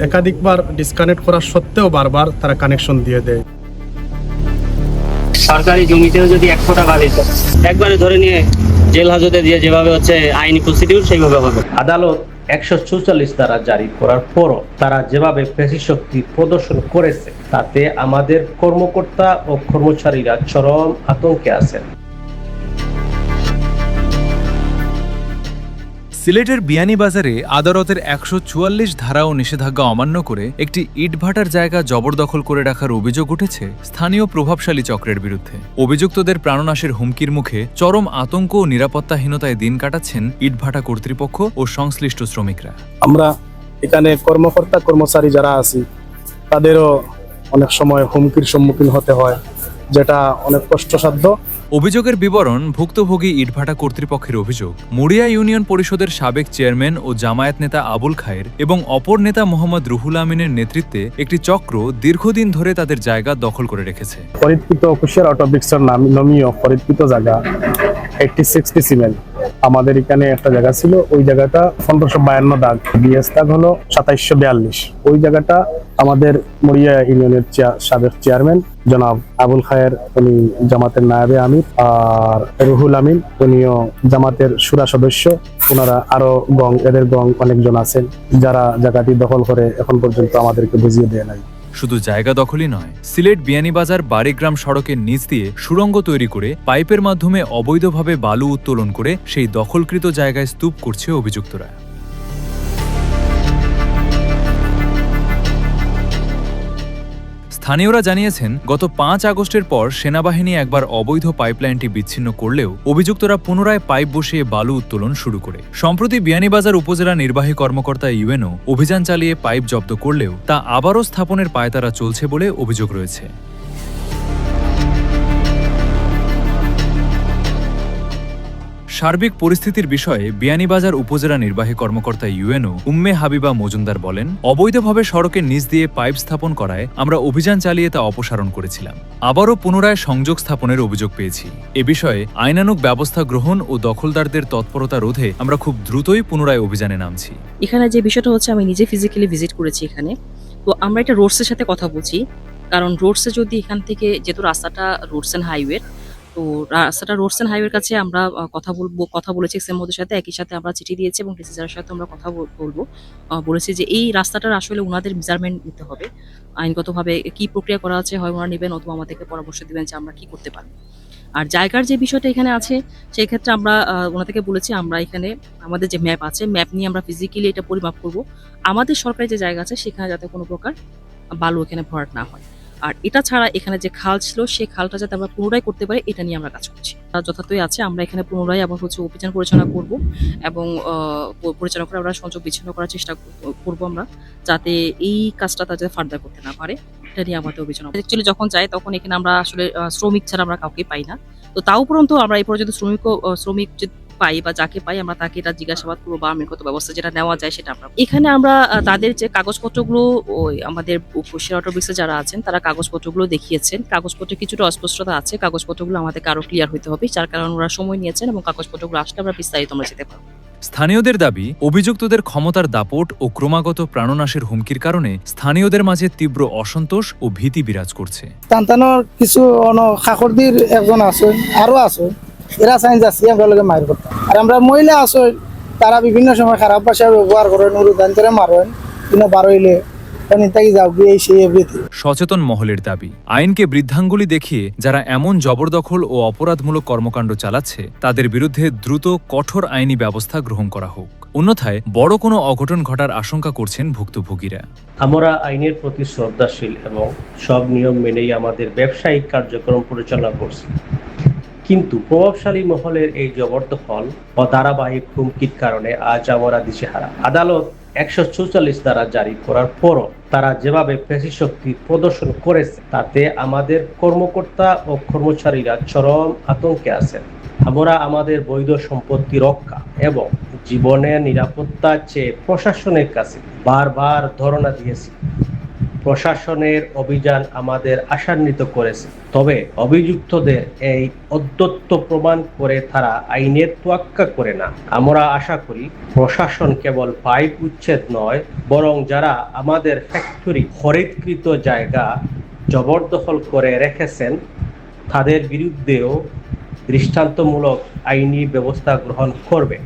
একাধিকবার ডিসকানেক্ট করা সত্ত্বেও বারবার তারা কানেকশন দিয়ে দেয়। সরকারি জমিতেও যদি 1 টাকা দিত, একবারে ধরে নিয়ে জেল হাজতে দিয়ে যেভাবে হচ্ছে আইনি প্রসিডিউর সেইভাবে হবে। আদালত 144 ধারা জারি করার পরও তারা যেভাবে পেশিশক্তি প্রদর্শন করেছে তাতে আমাদের কর্মকর্তা ও কর্মচারীরা চরম আতঙ্কে আছেন। সিলেটের বিয়ানীবাজারে আদালতের 144 ধারা ও নিষেধাজ্ঞা অমান্য করে একটি ইটভাটার জায়গা জবরদখল করে রাখার অভিযোগ উঠেছে স্থানীয় প্রভাবশালী চক্রের বিরুদ্ধে। অভিযুক্তদের প্রাণনাশের হুমকির মুখে চরম আতঙ্ক ও নিরাপত্তাহীনতায় দিন কাটাচ্ছেন ইটভাটা কর্তৃপক্ষ ও সংশ্লিষ্ট শ্রমিকরা। আমরা এখানে কর্মকর্তা কর্মচারী যারা আছি তাদেরও অনেক সময় হুমকির সম্মুখীন হতে হয়, যেটা অনেক কষ্টসাধ্য। অভিযোগের বিবরণ ভুক্তভোগী ইটভাটা কর্তৃপক্ষের অভিযোগ, মুড়িয়া ইউনিয়ন পরিষদের সাবেক চেয়ারম্যান ও জামায়াত নেতা আবুল খায়ের এবং অপর নেতা মোহাম্মদ রুহুল আমিনের নেতৃত্বে একটি চক্র দীর্ঘদিন ধরে তাদের জায়গা দখল করে রেখেছে। ফরিদকৃত অফিসিয়াল অটোবিক্সের নামীয় ফরিদকৃত জায়গা 8060 সিমেন্ট আমাদের এখানে একটা জায়গা ছিল, ওই জায়গাটা 1552 দাগ, বিএস দাগ হলো 2742। ওই জায়গাটা আমাদের মুড়িয়া ইউনিয়নের সাবেক চেয়ারম্যান জনাব আবুল খায়ের, উনি জামাতের নায়েবে আমির, আর রুহুল আমিন উনিও জামাতের শুরা সদস্য। ওনারা আরো এদের অনেকজন আছেন যারা জায়গাটি দখল করে এখন পর্যন্ত আমাদেরকে বুঝিয়ে দেয় নাই। শুধু জায়গা দখলই নয়, সিলেট বিয়ানীবাজার বাড়িগ্রাম সড়কের নিচ দিয়ে সুড়ঙ্গ তৈরি করে পাইপের মাধ্যমে অবৈধভাবে বালু উত্তোলন করে সেই দখলকৃত জায়গায় স্তূপ করছে অভিযুক্তরা। স্থানীয়রা জানিয়েছেন, গত 5 আগস্টের পর সেনাবাহিনী একবার অবৈধ পাইপলাইনটি বিচ্ছিন্ন করলেও অভিযুক্তরা পুনরায় পাইপ বসিয়ে বালু উত্তোলন শুরু করে। সম্প্রতি বিয়ানীবাজার উপজেলা নির্বাহী কর্মকর্তা ইউএনও অভিযান চালিয়ে পাইপ জব্দ করলেও তা আবারও স্থাপনের পায়তারা চলছে বলে অভিযোগ রয়েছে। সার্বিক পরিস্থিতির বিষয়ে বিয়ানীবাজার উপজেলা নির্বাহী কর্মকর্তা ইউএনও উম্মে হাবিবা মজুমদার বলেন, অবৈধভাবে সড়কের নিচ দিয়ে পাইপ স্থাপন করায় আমরা অভিযান চালিয়ে তা অপসারণ করেছিলাম। আবারও পুনরায় সংযোগ স্থাপনের অভিযোগ পেয়েছি। এ বিষয়ে আইনানুগ ব্যবস্থা গ্রহণ ও দখলদারদের তৎপরতা রোধে আমরা খুব দ্রুতই পুনরায় অভিযানে নামছি। এখানে যে বিষয়টা হচ্ছে, আমি নিজে ফিজিক্যালি ভিজিট করেছি এখানে, তো আমরা এটা রোডসের সাথে কথা বলছি, কারণ রোডসে যদি এখান থেকে যেহেতু রাস্তাটা রোডস অ্যান্ড হাইওয়ে, তো রাস্তাটা রোডস অ্যান্ড হাইওয়ের কাছে আমরা কথা বলেছি এক্সএমওদের সাথে, একই সাথে আমরা চিঠি দিয়েছি এবং ডিসিজারের সাথে আমরা কথা বলবো, বলেছি যে এই রাস্তাটার আসলে ওনাদের মেজারমেন্ট নিতে হবে, আইনগতভাবে কি প্রক্রিয়া করা আছে হয় ওনারা নেবেন, অথবা আমাদেরকে পরামর্শ দিবেন যে আমরা কি করতে পারি। আর জায়গার যে বিষয়টা এখানে আছে সেই ক্ষেত্রে আমরা ওনাদেরকে বলেছি আমরা এখানে আমাদের যে ম্যাপ আছে, ম্যাপ নিয়ে আমরা ফিজিক্যালি এটা পরিমাপ করব, আমাদের সরকারি যে জায়গা আছে সেখানে যাতে কোনো প্রকার বালু এখানে ভরাট না হয়। আর এটা ছাড়া এখানে যে খাল ছিল সেই খালটা যাতে আমরা পুনরায় করতে পারি, এটা নিয়ে আমরা কাজ করছি। যথার্থই আছে, আমরা এখানে পুনরায় আবার অভিযান পরিচালনা করব এবং পরিচালনা করে আমরা সংযোগ বিচ্ছিন্ন করার চেষ্টা করব আমরা, যাতে এই কাজটা তাদের ফার্দার করতে না পারে। এটা নিয়ে আমাদের অভিযান। অ্যাকচুয়ালি যখন যাই তখন এখানে আমরা আসলে শ্রমিক ছাড়া আমরা কাউকে পাই না, তো তাও উপরন্তু আমরা এই পর্যন্ত শ্রমিক পাই বা যাকে পাই আমরা তাকে এটা জিজ্ঞাসাবাদ করবো বা আইনগত ব্যবস্থা যেটা নেওয়া যায় সেটা আমরা এখানে আমরা তাদের যে কাগজপত্রগুলো ওই আমাদের উপজেলা অটোবিক্সে যারা আছেন তারা কাগজপত্রগুলো দেখিয়েছেন, কাগজপত্রে কিছুটা অস্পষ্টতা আছে, কাগজপত্রগুলো আমাদেরকে আরো ক্লিয়ার হতে হবে, যার কারণে ওরা সময় নিয়েছেন এবং কাগজপত্রগুলো আসলে আমরা বিস্তারিত আমরা যেতে পারবো। স্থানীয়দের দাবি, অভিযুক্তদের ক্ষমতার দাপট ও ক্রমাগত প্রাণনাশের হুমকির কারণে স্থানীয়দের মাঝে তীব্র অসন্তোষ ও ভীতি বিরাজ করছে। তান্তানোর কিছু খাকরদির একজন আছে, আরো আছে, এরা চাই যাচ্ছি আমরা লোকে মায়ের করতাম। আর আমরা মহিলা আছে, তারা বিভিন্ন সময় খারাপ ভাষা ব্যবহার করেন, অনুদান করে মারেন, কিন্তু বারোইলে সচেতন মহলের দাবি, আইনকে বৃদ্ধাঙ্গুলি দেখিয়ে যারা এমন জবরদখল ও অপরাধমূলক কর্মকাণ্ড চালাচ্ছে তাদের বিরুদ্ধে দ্রুত কঠোর আইনি ব্যবস্থা গ্রহণ করা হোক, অন্যথায় বড় কোনো অঘটন ঘটার আশঙ্কা করছেন ভুক্তভোগীরা। আমরা আইনের প্রতি শ্রদ্ধাশীল এবং সব নিয়ম মেনেই আমাদের ব্যবসায়িক কার্যক্রম পরিচালনা করছি, কিন্তু প্রভাবশালী মহলের এই জবরদখল ও ধারাবাহিক হুমকির কারণে আজ আমরা দিশেহারা। আদালত 144 ধারা জারি করার পরও তারা যেভাবে পেশিশক্তি প্রদর্শন করেছে তাতে আমাদের কর্মকর্তা ও কর্মচারীরা চরম আতঙ্কে আছেন। আমরা আমাদের বৈধ সম্পত্তি রক্ষা এবং জীবনের নিরাপত্তা চেয়ে প্রশাসনের কাছে বারবার ধরনা দিয়েছি, প্রশাসনের অভিযান আমাদের আশান্বিত করেছে, তবে অভিযুক্তদের এই অদ্যত্ব প্রমাণ করে তারা আইনের তোয়াক্কা করে না। আমরা আশা করি প্রশাসন কেবল পাইপ উচ্ছেদ নয়, বরং যারা আমাদের ফ্যাক্টরি খরিদকৃত জায়গা জবরদখল করে রেখেছেন তাদের বিরুদ্ধেও দৃষ্টান্তমূলক আইনি ব্যবস্থা গ্রহণ করবে।